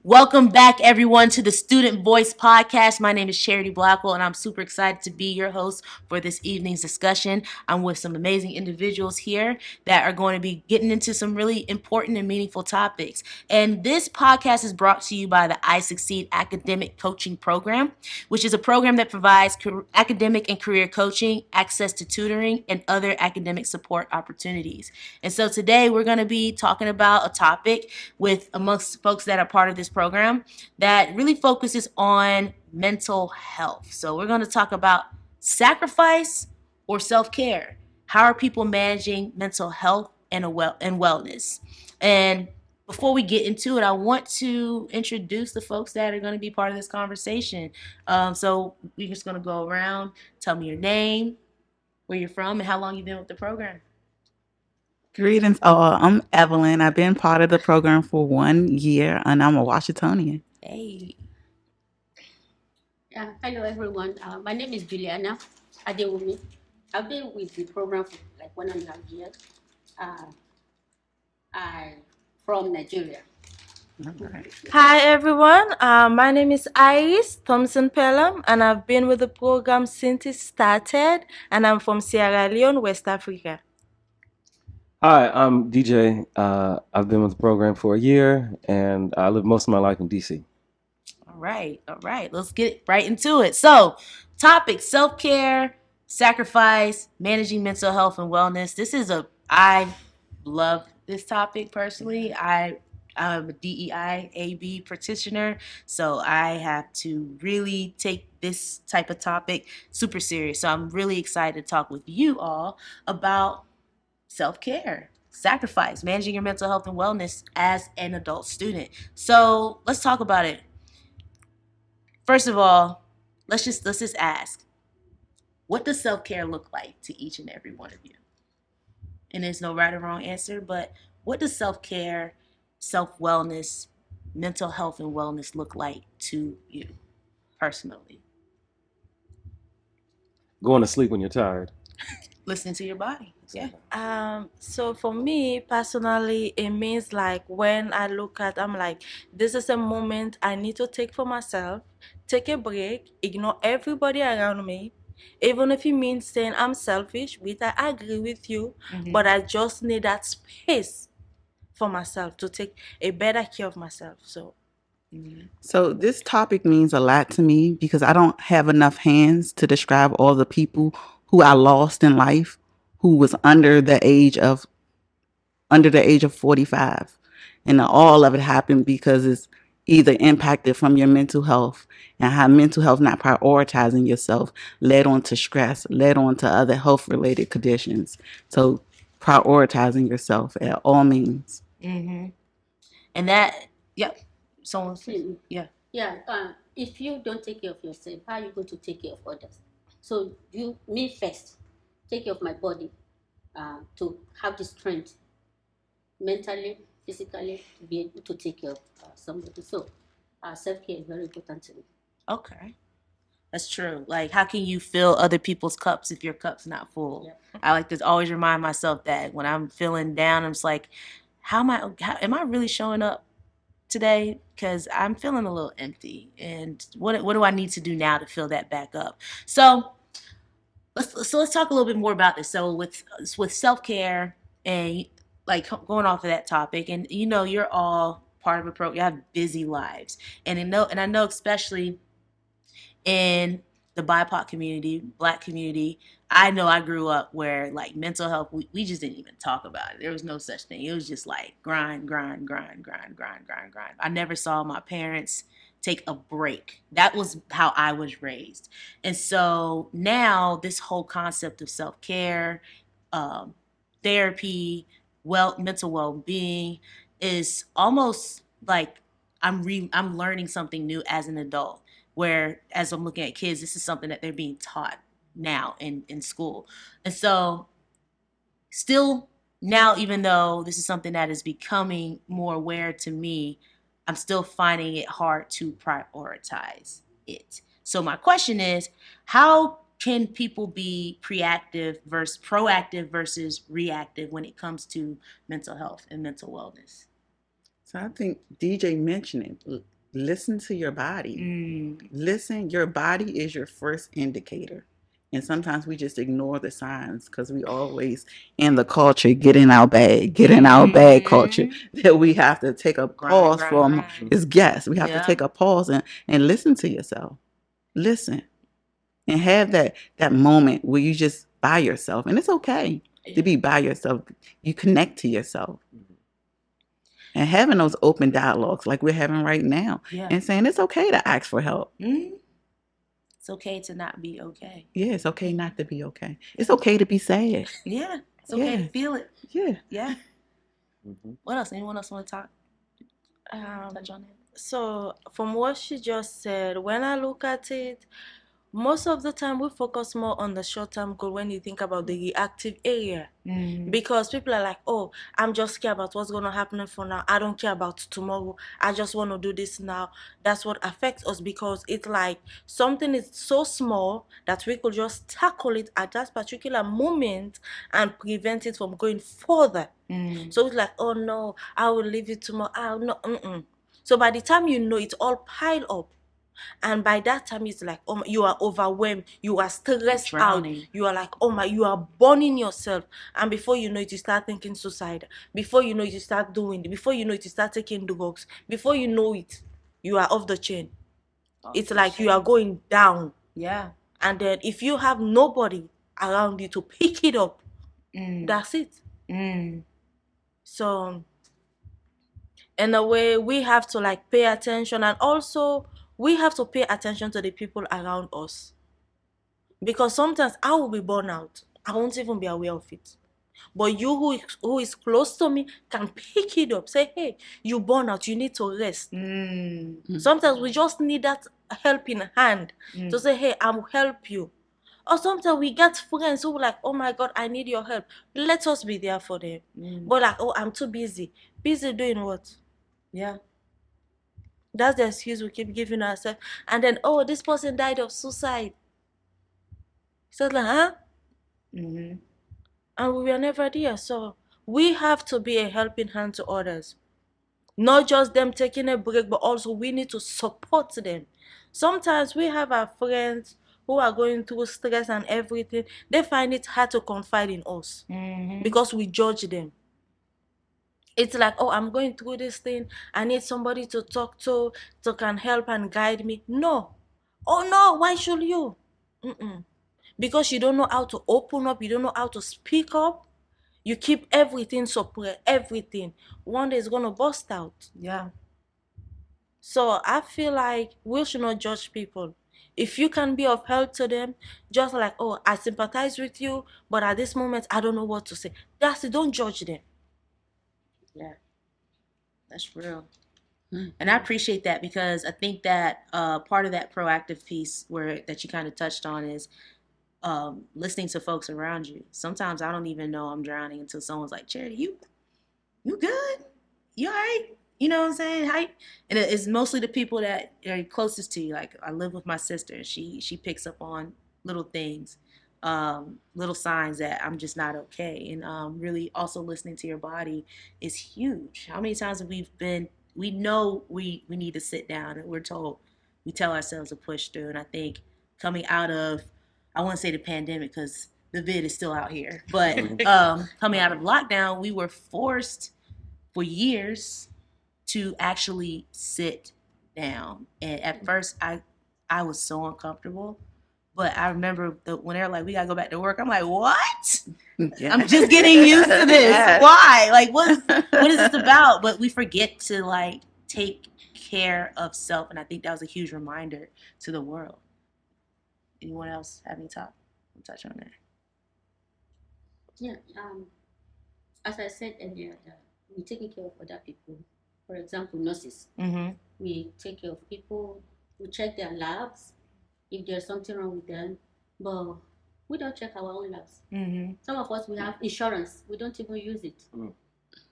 Welcome back, everyone, to the Student Voice Podcast. My name is Charity Blackwell, and I'm super excited to be your host for this evening's discussion. I'm with some amazing individuals here that are going to be getting into some really important and meaningful topics. And this podcast is brought to you by the I Succeed Academic Coaching Program, which is a program that provides academic and career coaching, access to tutoring, and other academic support opportunities. And so today we're going to be talking about a topic with amongst folks that are part of this program that really focuses on mental health. So we're going to talk about sacrifice or self-care. How are people managing mental health and wellness? And before we get into it, I want to introduce the folks that are going to be part of this conversation. So we're just going to go around, tell me your name, where you're from, and how long you've been with the program. Greetings all. I'm Evelyn. I've been part of the program for 1 year and I'm a Washingtonian. Hey. Hello everyone. My name is Juliana Adewumi. I've been with the program for like 1.5 years. I'm from Nigeria. Hi everyone, my name is Iris Thompson-Pelham and I've been with the program since it started and I'm from Sierra Leone, West Africa. Hi, I'm DJ. I've been with the program for a year, and I live most of my life in DC. All right. Let's get right into it. So, topic self-care, sacrifice, managing mental health and wellness. I love this topic personally. I'm a DEI AB practitioner, so I have to really take this type of topic super serious. So I'm really excited to talk with you all about self-care, sacrifice, managing your mental health and wellness as an adult student. So let's talk about it. First of all, let's just ask, what does self-care look like to each and every one of you? And there's no right or wrong answer, but what does self-care, self-wellness, mental health and wellness look like to you personally? Going to sleep when you're tired. Listening to your body. Yeah. So for me personally, it means like when I look at, I'm like, this is a moment I need to take for myself, take a break, ignore everybody around me. Even if it means saying I'm selfish, which I agree with you, but I just need that space for myself to take a better care of myself. So this topic means a lot to me because I don't have enough hands to describe all the people who I lost in life who was under the age of 45. And all of it happened because it's either impacted from your mental health and how mental health not prioritizing yourself led on to stress, led on to other health related conditions. So prioritizing yourself at all means. Mm-hmm. And that, yep. Someone, yeah. If you don't take care of yourself, how are you going to take care of others? So me first, take care of my body to have the strength mentally, physically to be able to take care of somebody. So self-care is very important to me. Okay. That's true. Like, how can you fill other people's cups if your cup's not full? Yeah. I like to always remind myself that when I'm feeling down, I'm just like, am I really showing up today? Because I'm feeling a little empty. And what do I need to do now to fill that back up? So let's talk a little bit more about this. So with self-care and like going off of that topic, and you're all part of a program. You have busy lives, and I know especially in the BIPOC community, Black community, I know I grew up where like mental health, we just didn't even talk about it. There was no such thing. It was just like grind, grind, grind, grind, grind, grind, grind. I never saw my parents take a break. That was how I was raised. And so now this whole concept of self-care, um, therapy, mental well-being is almost like I'm learning something new as an adult, where as I'm looking at kids, this is something that they're being taught now in school. And so still now, even though this is something that is becoming more aware to me, I'm still finding it hard to prioritize it. So my question is, how can people be proactive versus reactive when it comes to mental health and mental wellness? So I think DJ mentioned it. Listen to your body. Listen, your body is your first indicator. And sometimes we just ignore the signs because we always in the culture, get in our bag culture, that we have to take a pause from is guess. We have to take a pause and listen to yourself. Listen. And have that moment where you just by yourself. And it's okay to be by yourself. You connect to yourself. And having those open dialogues like we're having right now. And saying it's okay to ask for help. It's okay to not be okay. Yeah, it's okay not to be okay. It's okay to be sad. Yeah, it's okay to feel it. Yeah. What else? Anyone else want to touch on it? So from what she just said, when I look at it, most of the time we focus more on the short-term goal when you think about the reactive area. Because people are like, oh, I'm just scared about what's going to happen for now. I don't care about tomorrow. I just want to do this now. That's what affects us, because it's like something is so small that we could just tackle it at that particular moment and prevent it from going further. So it's like, oh no, I will leave it tomorrow. So by the time you know, it's all piled up. And by that time, it's like, oh my, you are overwhelmed, you are stressed out, you are like, oh my, you are burning yourself. And before you know it, you start thinking suicide. Before you know it, you start doing it. Before you know it, you start taking drugs. Before you know it, you are off the chain. It's like you are going down. Yeah. And then if you have nobody around you to pick it up, that's it. So in a way, we have to like pay attention, and also we have to pay attention to the people around us, because sometimes I will be burnt out. I won't even be aware of it. But you who is close to me can pick it up. Say, hey, you burn out. You need to rest. Sometimes we just need that helping hand to say, hey, I'll help you. Or sometimes we get friends who are like, oh my God, I need your help. Let us be there for them. But like, oh, I'm too busy. Busy doing what? Yeah. That's the excuse we keep giving ourselves. And then, oh, this person died of suicide. So like, huh? And we were never there. So we have to be a helping hand to others. Not just them taking a break, but also we need to support them. Sometimes we have our friends who are going through stress and everything. They find it hard to confide in us because we judge them. It's like, oh, I'm going through this thing. I need somebody to talk to can help and guide me. No. Oh, no. Why should you? Because you don't know how to open up. You don't know how to speak up. You keep everything suppressed. Everything. One day it's going to burst out. Yeah. So I feel like we should not judge people. If you can be of help to them, just like, oh, I sympathize with you, but at this moment, I don't know what to say. That's it. Don't judge them. Yeah. That's real. And I appreciate that, because I think that part of that proactive piece that you kind of touched on is listening to folks around you. Sometimes I don't even know I'm drowning until someone's like, Charity, you good? You all right? You know what I'm saying? And it's mostly the people that are closest to you. Like, I live with my sister, and she picks up on little things, little signs that I'm just not okay. And really also listening to your body is huge. How many times have we know we need to sit down, and we tell ourselves to push through. And I think coming out of, I won't say the pandemic, because the vid is still out here, but coming out of lockdown, we were forced for years to actually sit down. And at first I was so uncomfortable, but I remember when they're like, we gotta go back to work, I'm like, what? Yeah. I'm just getting used to this. Why? Like, what is this about? But we forget to like take care of self, and I think that was a huge reminder to the world. Anyone else have any touch on that? Yeah. As I said earlier, we're taking care of other people. For example, nurses. We take care of people. We check their labs if there's something wrong with them, but we don't check our own labs. Some of us, we have insurance. We don't even use it.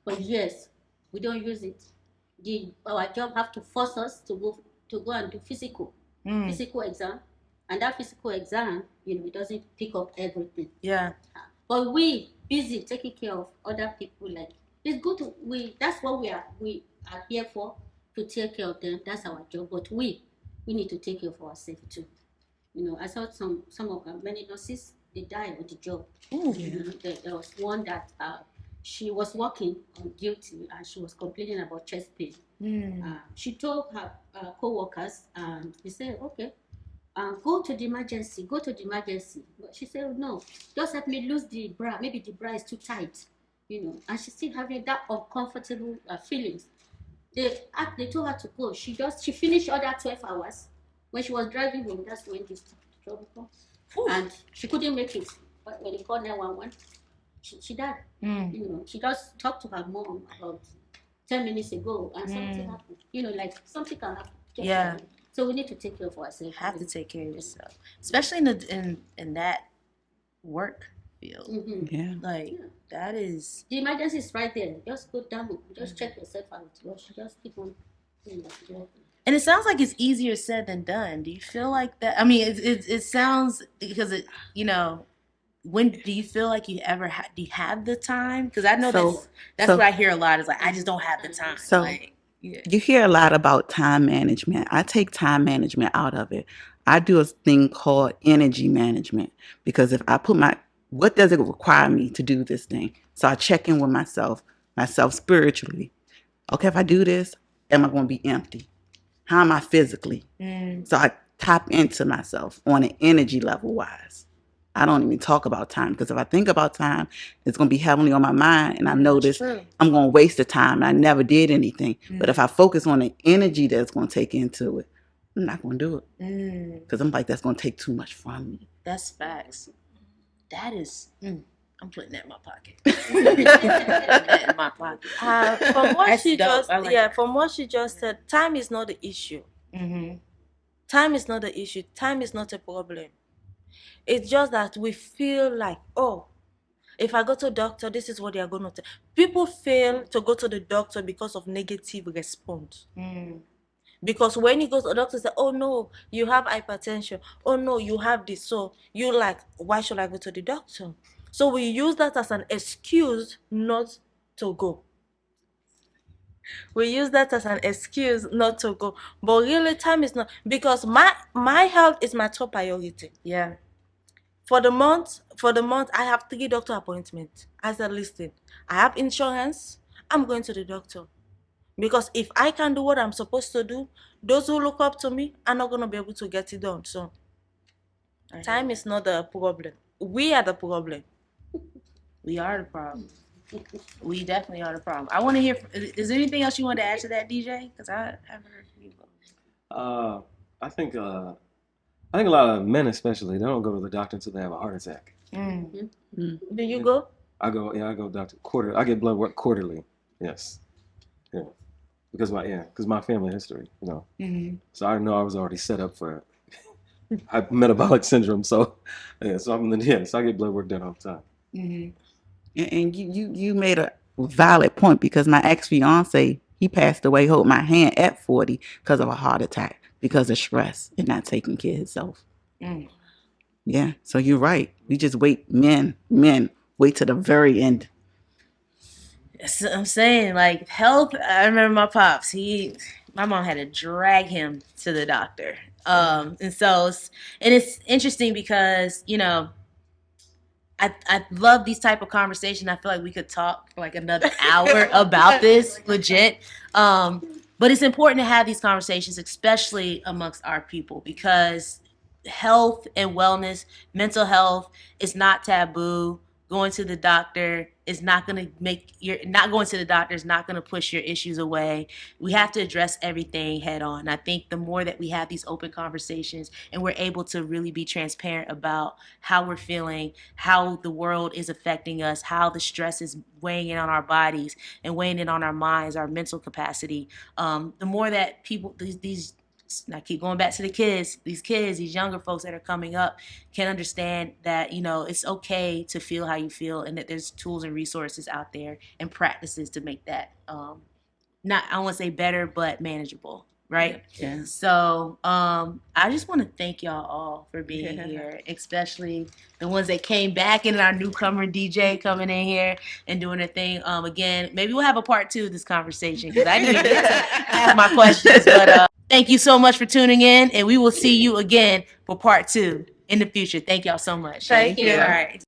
For years, we don't use it. Our job have to force us to go and do physical exam, and that physical exam, it doesn't pick up everything. Yeah. But we busy taking care of other people. Like, it's good that's what we are here for, to take care of them. That's our job. But we need to take care of ourselves too. I saw some of many nurses, they die on the job. There was one that she was working on duty and she was complaining about chest pain. She told her co-workers, and they said, okay, go to the emergency. But she said, no, just help me lose the bra. Maybe the bra is too tight, and she's still having that uncomfortable feelings. They told her to go. She finished all that 12 hours. When she was driving home, that's when this trouble comes. And she couldn't make it. But when they called 911, she died. She just talked to her mom about 10 minutes ago, and something happened. Like something can happen. Yeah. So we need to take care of ourselves. You have to take care of yourself, especially in that work field. Yeah. That is. The emergency is right there. Just go down. Just check yourself out. Just keep on doing that. And it sounds like it's easier said than done. Do you feel like that? I mean, it sounds because when do you feel like you ever do you have the time? Because I know that's what I hear a lot is like I just don't have the time. So you hear a lot about time management. I take time management out of it. I do a thing called energy management because if I put what does it require me to do this thing? So I check in with myself spiritually. Okay, if I do this, am I going to be empty? How am I physically? So I tap into myself on an energy level wise. I don't even talk about time because if I think about time, it's going to be heavily on my mind. And I know I'm going to waste the time. I never did anything. But if I focus on the energy that's going to take into it, I'm not going to do it. Because I'm like, that's going to take too much from me. That's facts. That is... I'm putting that in my pocket. From what she just said, time is not the issue. Time is not the issue. Time is not a problem. It's just that we feel like, oh, if I go to the doctor, this is what they are going to tell. People fail to go to the doctor because of negative response. Because when you go to the doctor, say, oh no, you have hypertension. Oh no, you have this. So you're like, why should I go to the doctor? So we use that as an excuse not to go. We use that as an excuse not to go. But really, time is not, because my health is my top priority. Yeah. For the month, I have 3 doctor appointments. I said, listen, I have insurance. I'm going to the doctor. Because if I can do what I'm supposed to do, those who look up to me are not going to be able to get it done. So time is not the problem. We are the problem. We are the problem. We definitely are the problem. I want to hear. Is there anything else you want to add to that, DJ? Because I haven't heard from you both. I think a lot of men, especially, they don't go to the doctor until they have a heart attack. Do you go? I go. Yeah, I go doctor quarterly. I get blood work quarterly. Yes. Yeah. Because my family history. So I know I was already set up for metabolic syndrome. So so I get blood work done all the time. And you made a valid point because my ex-fiance, he passed away holding my hand at 40 because of a heart attack because of stress and not taking care of himself. Yeah, so you're right. We just wait, men wait to the very end. So I'm saying, like, health. I remember my pops. My mom had to drag him to the doctor. And it's interesting because I love these type of conversations. I feel like we could talk for like another hour about this, legit. But it's important to have these conversations, especially amongst our people, because health and wellness, mental health is not taboo. Going to the doctor is not going to not going to the doctor is not going to push your issues away. We have to address everything head on. I think the more that we have these open conversations and we're able to really be transparent about how we're feeling, how the world is affecting us, how the stress is weighing in on our bodies and weighing in on our minds, our mental capacity, the more that people, I keep going back to the kids, these younger folks that are coming up can understand that, it's okay to feel how you feel and that there's tools and resources out there and practices to make that, not, I don't want to say better, but manageable. right? Yeah. So I just want to thank y'all all for being here, especially the ones that came back, and our newcomer DJ coming in here and doing their thing. Again, maybe we'll have a part 2 of this conversation because I didn't even get to ask my questions. But thank you so much for tuning in, and we will see you again for part 2 in the future. Thank y'all so much. Thank you. All right.